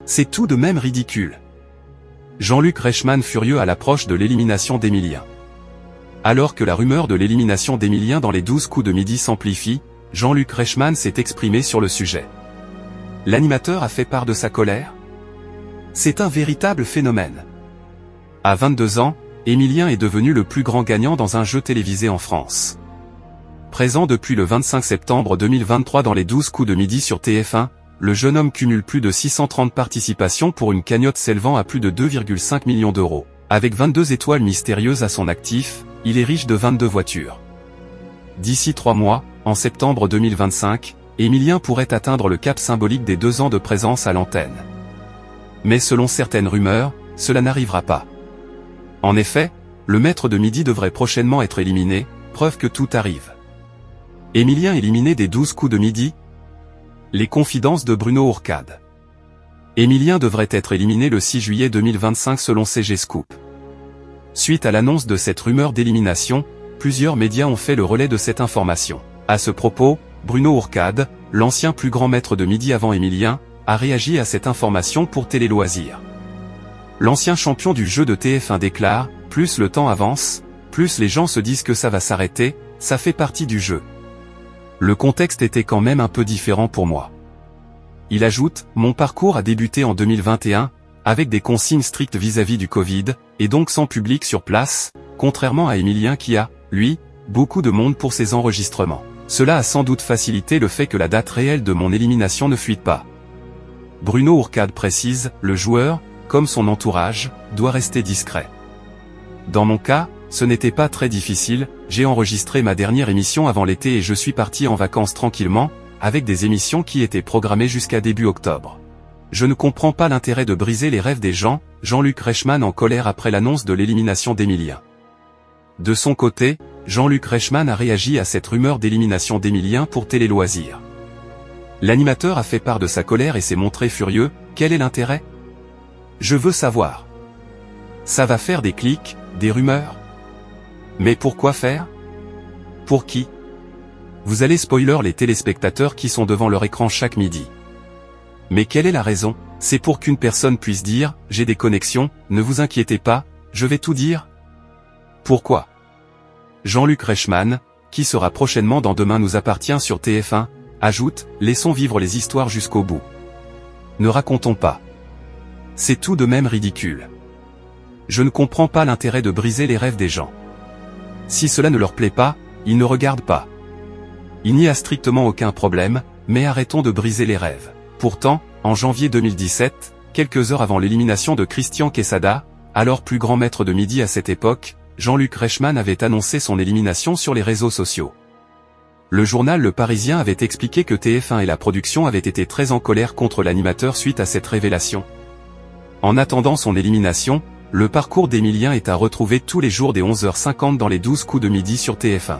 C'est tout de même ridicule. Jean-Luc Reichmann furieux à l'approche de l'élimination d'Emilien. Alors que la rumeur de l'élimination d'Emilien dans les 12 coups de midi s'amplifie, Jean-Luc Reichmann s'est exprimé sur le sujet. L'animateur a fait part de sa colère. C'est un véritable phénomène. À 22 ans, Emilien est devenu le plus grand gagnant dans un jeu télévisé en France. Présent depuis le 25 septembre 2023 dans les 12 coups de midi sur TF1, le jeune homme cumule plus de 630 participations pour une cagnotte s'élevant à plus de 2,5 millions d'euros. Avec 22 étoiles mystérieuses à son actif, il est riche de 22 voitures. D'ici 3 mois, en septembre 2025, Emilien pourrait atteindre le cap symbolique des 2 ans de présence à l'antenne. Mais selon certaines rumeurs, cela n'arrivera pas. En effet, le maître de midi devrait prochainement être éliminé, preuve que tout arrive. Emilien éliminé des 12 coups de midi? Les confidences de Bruno Ourcade. Emilien devrait être éliminé le 6 juillet 2025 selon CG Scoop. Suite à l'annonce de cette rumeur d'élimination, plusieurs médias ont fait le relais de cette information. À ce propos, Bruno Ourcade, l'ancien plus grand maître de midi avant Emilien, a réagi à cette information pour Télé Loisirs. L'ancien champion du jeu de TF1 déclare « Plus le temps avance, plus les gens se disent que ça va s'arrêter, ça fait partie du jeu. Le contexte était quand même un peu différent pour moi. » Il ajoute « Mon parcours a débuté en 2021, avec des consignes strictes vis-à-vis du Covid, et donc sans public sur place, contrairement à Emilien qui a, lui, beaucoup de monde pour ses enregistrements. Cela a sans doute facilité le fait que la date réelle de mon élimination ne fuite pas. » Bruno Ourcade précise, le joueur, comme son entourage, doit rester discret. Dans mon cas, ce n'était pas très difficile, j'ai enregistré ma dernière émission avant l'été et je suis parti en vacances tranquillement, avec des émissions qui étaient programmées jusqu'à début octobre. Je ne comprends pas l'intérêt de briser les rêves des gens, Jean-Luc Reichmann en colère après l'annonce de l'élimination d'Emilien. De son côté, Jean-Luc Reichmann a réagi à cette rumeur d'élimination d'Emilien pour Télé Loisirs. L'animateur a fait part de sa colère et s'est montré furieux, quel est l'intérêt ? Je veux savoir. Ça va faire des clics, des rumeurs. Mais pourquoi faire? Pour qui? Vous allez spoiler les téléspectateurs qui sont devant leur écran chaque midi. Mais quelle est la raison? C'est pour qu'une personne puisse dire, j'ai des connexions, ne vous inquiétez pas, je vais tout dire. Pourquoi? Jean-Luc Reichmann, qui sera prochainement dans Demain nous appartient sur TF1, ajoute, laissons vivre les histoires jusqu'au bout. Ne racontons pas. C'est tout de même ridicule. Je ne comprends pas l'intérêt de briser les rêves des gens. Si cela ne leur plaît pas, ils ne regardent pas. Il n'y a strictement aucun problème, mais arrêtons de briser les rêves. Pourtant, en janvier 2017, quelques heures avant l'élimination de Christian Quesada, alors plus grand maître de midi à cette époque, Jean-Luc Reichmann avait annoncé son élimination sur les réseaux sociaux. Le journal Le Parisien avait expliqué que TF1 et la production avaient été très en colère contre l'animateur suite à cette révélation. En attendant son élimination, le parcours d'Emilien est à retrouver tous les jours dès 11h50 dans les 12 coups de midi sur TF1.